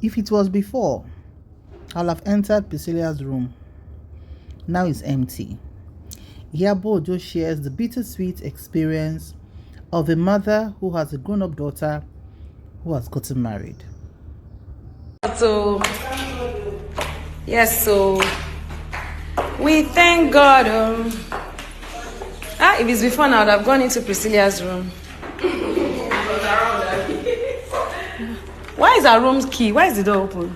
If it was before, I'll have entered Priscilia's room. Now it's empty. Iyabo just shares the bittersweet experience of a mother who has a grown-up daughter who has gotten married. So, yes, so we thank God. If it's before now, I would have gone into Priscilia's room. Why is our room key? Why is the door open?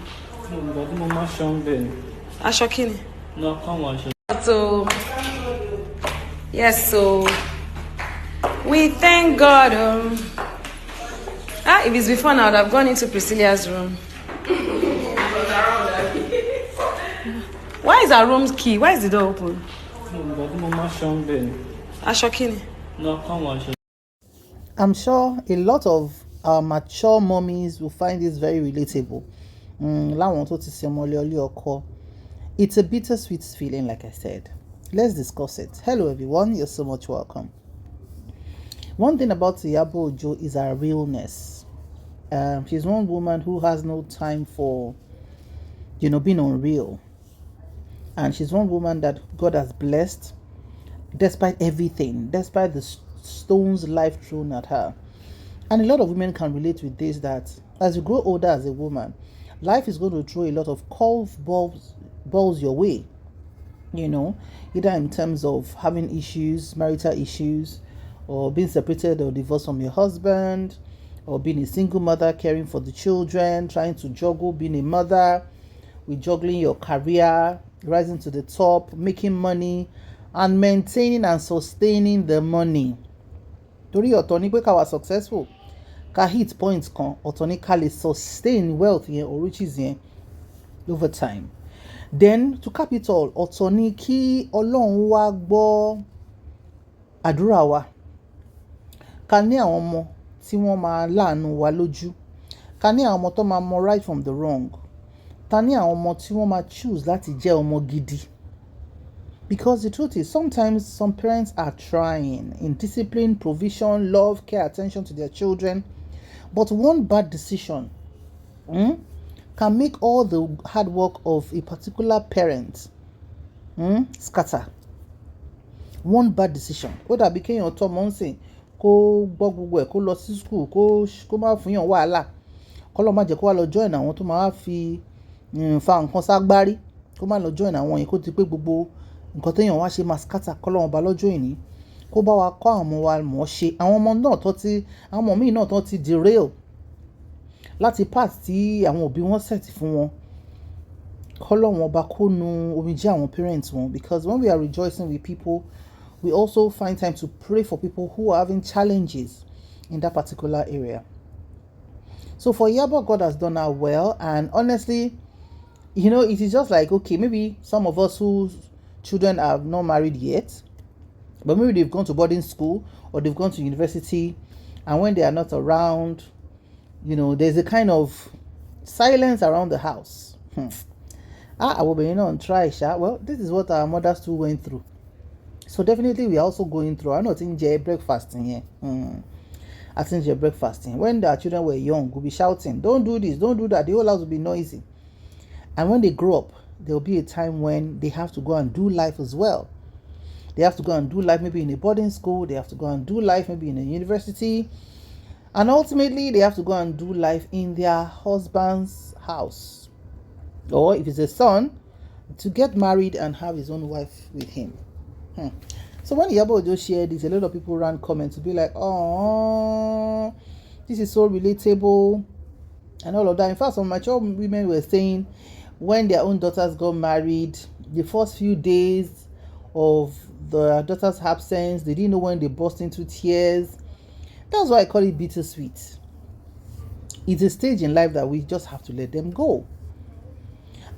Ashokini. No, come on. So, yes, so we thank God. If it's before now, I would have gone into Priscilia's room. Why is our room key? Why is the door open? Ashokini. No, come on. I'm sure a lot of our mature mommies will find this very relatable. It's a bittersweet feeling, like I said. Let's discuss it. Hello, everyone. You're so much welcome. One thing about Iyabo Ojo is her realness. She's one woman who has no time for, being unreal. And she's one woman that God has blessed despite everything, despite the stones life thrown at her. And a lot of women can relate with this, that as you grow older as a woman, life is going to throw a lot of balls your way, either in terms of having issues, marital issues, or being separated or divorced from your husband, or being a single mother, caring for the children, trying to juggle being a mother with juggling your career, rising to the top, making money, and maintaining and sustaining the money. Torí ọ̀tọ̀ ni pé ká wà successful, ká hit points kan, ọ̀tọ̀ ni ká lè sustain wealth yẹn or riches yẹn over time. Then to cap it all, ọ̀tọ̀ ni kí Ọlọ́run wá gbọ́ àdúrà wa. Ká ní àwọn ọmọ tí wọ́n máa láàánú wa lójú. Ká ní àwọn ọmọ tó máa mọ right from the wrong. Ká ní àwọn ọmọ tí wọ́n máa choose láti jẹ́ ọmọ gidi. Because the truth is, sometimes some parents are trying in discipline, provision, love, care, attention to their children. But one bad decision can make all the hard work of a particular parent scatter. One bad decision. Ó dàbí kéèyàn tọ́ ọmọ ń sìn kó gbọ́ gbogbo ẹ̀ kó lọ sí school kó má fún yàn wàhálà. Kọ́lọ́ má jẹ́ kó wá lọ join àwọn tó máa fi fa nǹkan ságbárí. Kó má lọ join àwọn yẹn kó ti pé gbogbo nǹkan téèyàn wá ṣe máa scatter. Kọ́lọ́run ọba lọ́jọ́ ìní kó bá wa kọ́ àwọn ọmọ wa mọ̀ ṣe. Àwọn ọmọ míì náà tó ti derail láti path tí àwọn òbí wọn set fún wọn. Kọ́lọ́run ọba kó nu omijé àwọn parents wọn. Because when we are rejoicing with people, we also find time to pray for people who are having challenges in that particular area. So for Iyabo, God has done her well. And honestly, it is just like, okay, maybe some of us whose children are not married yet, but maybe they've gone to boarding school or they've gone to university, and when they are not around, there's a kind of silence around the house. I will be on try. Well, this is what our mothers too went through. So definitely we are also going through. I'm not in breakfasting here. I think breakfasting. When our children were young, we'll be shouting, "Don't do this, don't do that." The whole house will be noisy. And when they grow up, there will be a time when they have to go and do life as well. They have to go and do life maybe in a boarding school. They have to go and do life maybe in a university. And ultimately, they have to go and do life in their husband's house. Or if it's a son, to get married and have his own wife with him. So when Iyabo Ojo shared this, a lot of people ran comments to be like, "Oh, this is so relatable," and all of that. In fact, some mature women were saying when their own daughters got married, the first few days of the daughter's absence, they didn't know when they burst into tears. That's why I call it bittersweet. It's a stage in life that we just have to let them go.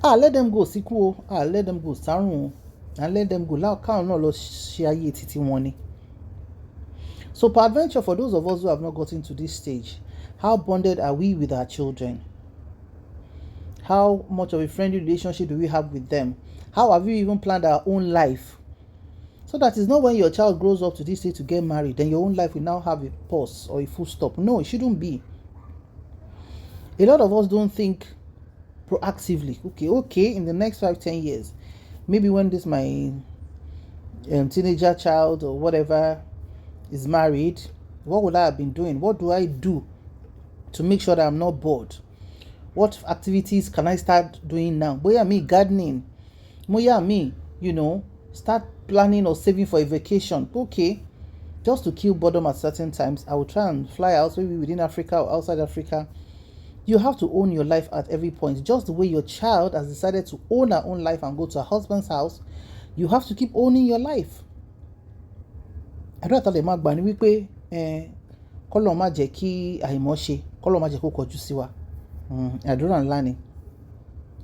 Let them go siku. Let them go sarun. And let them go. So peradventure, for those of us who have not gotten to this stage, how bonded are we with our children? How much of a friendly relationship do we have with them? How have we even planned our own life? So that it's not when your child grows up to this stage to get married, then your own life will now have a pause or a full stop. No, it shouldn't be. A lot of us don't think proactively. Okay, in the next 5-10 years, maybe when this my teenager child or whatever is married, what would I have been doing? What do I do to make sure that I'm not bored? What activities can I start doing now? Boya me gardening. Moya me, start planning or saving for a vacation. Okay, just to kill boredom at certain times, I will try and fly out, maybe within Africa or outside Africa. You have to own your life at every point. Just the way your child has decided to own her own life and go to her husband's house, you have to keep owning your life. Àdúrà tá lè máa gbà ní wípé kọ́lọ́run má jẹ́ kí àìmọ̀ ṣe, kọ́lọ́run má jẹ́ kó kọjú sí wa. Àdúrà ńlá ni,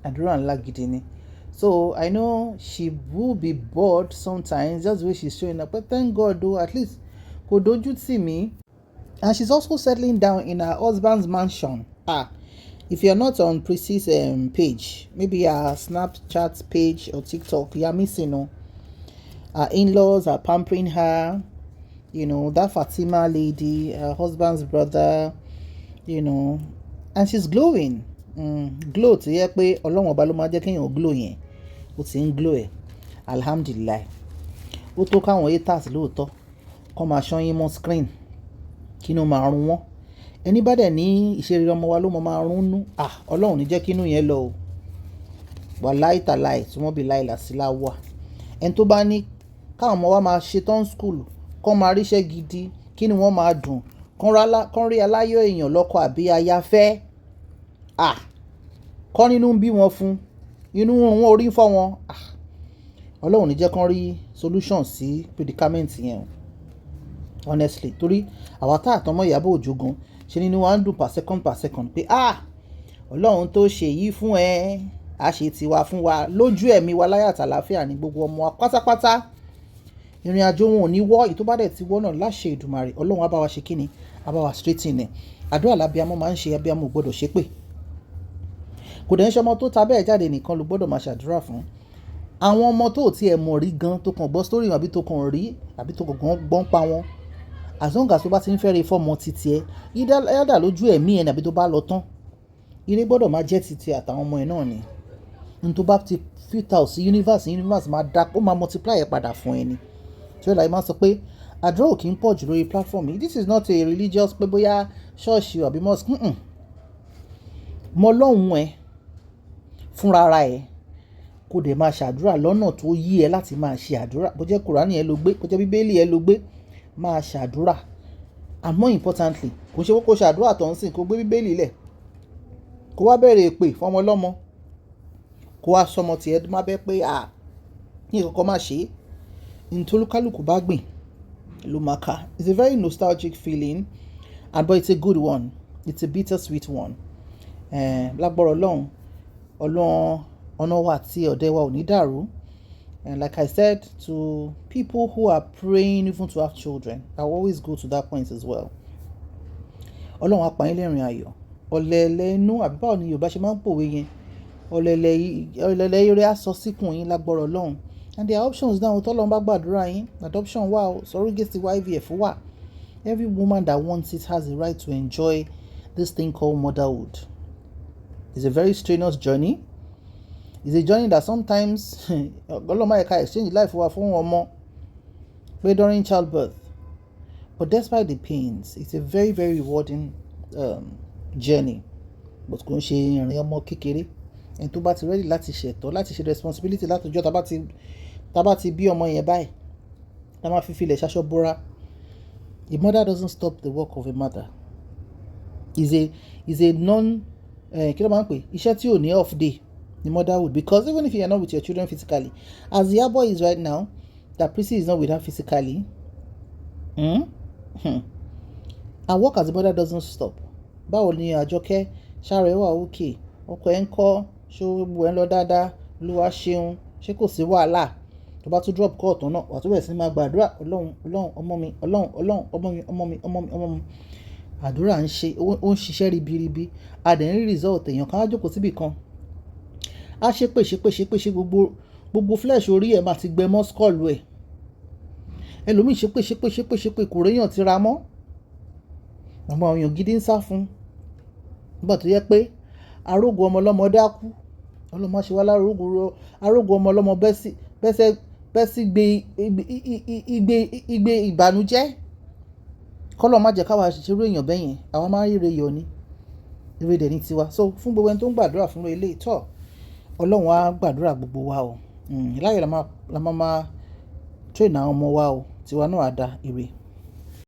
àdúrà ńlá gidi ni. So I know she will be bored sometimes, just the way she's showing up. But thank God, though, at least kò dojú tì mí. And she's also settling down in her husband's mansion. If you're not on Prisci's page, maybe her Snapchat page or TikTok, you're missing. Her in-laws are pampering her. That Fatima lady, her husband's brother, and she's glowing. Glow to yẹ pé Ọlọ́run ọba ló máa jẹ́ kéèyàn glow yẹn. Ó ti ń glow ẹ̀. Alhamdulillah. Ó tó káwọn haters lóòótọ́ kọ́ máa ṣọ́yìn mọ́ screen. Kí ló máa run wọ́n? Ẹni bá dẹ̀ ní ìṣeré ọmọ wa ló máa run nú. Ọlọ́run ní jẹ́ kí inú yẹn lọ o. Wàláì tàláì tí wọ́n bí láì làsílà wà. Ẹni tó bá ní káwọn ọmọ wa máa ṣetán school, kọ́ máa ríṣẹ́ gidi, kí ni wọ́n máa dùn, kán rí aláyọ̀ èèyàn lọ́kọ àbí aya fẹ́. Kọ́ nínú ń bí wọn fún, inú wọn orí ń fọ́ wọn. Ọlọ́run ní jẹ́ kán rí solution sí predicament yẹn o. Honestly, torí àwa tá àtọmọ Ìyábọ̀ Òjó gan ṣe ni wọ́n á ń dùn per second pé Ọlọ́run tó ṣe yìí fún ẹ á ṣe tiwa fún wa lójú ẹ̀mí wa láyà àtàlàáfíà ní gbogbo ọmọ wa pátápátá. Ìrìn àjò wọn ò ní wọ́, èyí tó bá dẹ̀ ti wọ́ náà láṣẹ Èdùmàrè, Ọlọ́run á bá wa ṣe kíni, á bá wa straighten ẹ̀. Àdúrà lábíamọ máa ń ṣe, abíamọ ò gbọ́dọ̀ ṣépè. Kò dẹ̀ ń ṣe ọmọ tó ta bẹ́ẹ̀ jáde nìkan ló gbọ́dọ̀ máa ṣàdúrà fún. Àwọn ọmọ tó tiẹ̀ mọ̀ rí gan, tó kàn gbọ́ story wọn àbí tó kàn rí àbí tó kàn gbọ́n pa wọn, as long as tó bá ti ń fẹ́rẹ̀ fọ́mọ titi ẹ, yídà lójú ẹ̀mí ẹ̀ nàbí tó bá lọ tán, ire gbọ́dọ̀ máa jẹ́ titi àtàwọn ọmọ ẹ̀ náà ni. Ní tó bá ti fit out sí universe máa dá, ó máa multiply ẹ̀ padà fún ẹni. Tí ó láì máa sọ pé àdúrà ò kí ń pọ̀ jù lórí platform yìí. This is not a religious pé bóyá ṣọ́ọ̀ṣì àbí mosque. Mọ Ọlọ́run ẹ fúnra ara ẹ, kó dẹ̀ máa ṣàdúrà lọ́nà tó yí ẹ láti máa ṣe àdúrà. Bó jẹ́ Kùránì ẹ ló gbé, bó jẹ́ Bíbélì ẹ ló gbé, máa ṣàdúrà. And more importantly, kò ṣe kó ṣàdúrà tó ń sìn kó gbé Bíbélì lẹ̀, kó wá bẹ̀rẹ̀ èpè fọmọ ọlọ́mọ, kó wá sọmọ tiẹ̀ má bẹ́ pé ní ìkọ̀kọ̀ má ṣe é. Ntolúkálùkù bá gbìn ló máa ká. It's a very nostalgic feeling, but it's a good one. It's a bittersweet one. Lágbọ́rọ̀ Ọlọ́run ọ̀nà wa àti ọ̀dẹ̀ wa ò ní dàrú. And like I said, to people who are praying even to have children, I will always go to that point as well. Ọlọ́run á pa yín lẹ́rìn ayọ̀. Ọ̀lẹ̀lẹ̀ inú àbí báwo ni Yorùbá ṣe máa ń pòwe yẹn? Ọ̀lẹ̀lẹ̀ ire á sọ síkùn yín lágbọ́rọ̀ Ọlọ́run. And there are options now. Tọ́lọ́run bá gbàdúrà yín, adoption wà o, surrogacy wà, IVF wà. Every woman that wants it has the right to enjoy this thing called motherhood. It's a very strenuous journey. It's a journey that sometimes Ọlọ́run máa yẹ exchange life wa fún ọmọ pé during childbirth. But despite the pains, it's a very, very rewarding journey. But kò ń ṣe ìrìn ọmọ kékeré. Ẹni tó bá ti ready láti ṣètò, láti ṣe responsibility látọjọ́ tá bá ti bí ọmọ yẹn báyìí, tá máa fi filẹ̀ ṣaṣọ bóra. A mother doesn't stop the work of a mother. Is a non kí ló máa ń pè, iṣẹ́ tí ò ní off day ni motherhood, because even if you are not with your children physically, as Iyabo is right now, that Priscilia is not with her physically, her work as a mother doesn't stop. Báwo ni Àjọkẹ́ ṣàrẹ̀ wà okay, ọkọ ẹ̀ ń kọ́, ṣó gbogbo ẹ̀ ń lọ dáadáa, Olúwa ṣeun, ṣé kò sí wàhálà? Tó bá tún drop call tán náà, wà tó bẹ̀rẹ̀ sí máa gbàdúrà, Ọlọ́run ọmọ mi, Ọlọ́run ọmọ mi. Àdúrà ń ṣiṣẹ́ ribiribi. A dẹ̀ ń rí result. Èèyàn kan á jókòó síbì kan, á ṣépè gbogbo flesh orí ẹ̀ máa ti gbẹ mọ́ skull ẹ̀. Ẹlòmíì ṣépè kò réyàn ti ra mọ́. Àwọn èèyàn gidi ń sá fún. Nígbà tó yẹ pé arógo ọmọ ọlọ́mọ dákú, ọlọ́mọ ṣe wá lárógùn ọmọ ọlọ́mọ bẹ́sí igbe ìbànújẹ́. Kọ́lọ́ má jẹ́ káwa ṣerú èèyàn bẹ́yẹn, àwọn máa ń ríre yọ ní ire dẹ̀ ní tiwa. So fún gbogbo ẹni tó ń gbàdúrà fún ilé ìtọ́, ọlọ́run á gbàdúrà gbogbo wa o. Láyọ̀ la máa train àwọn ọmọ wa o, tiwa náà á da ire.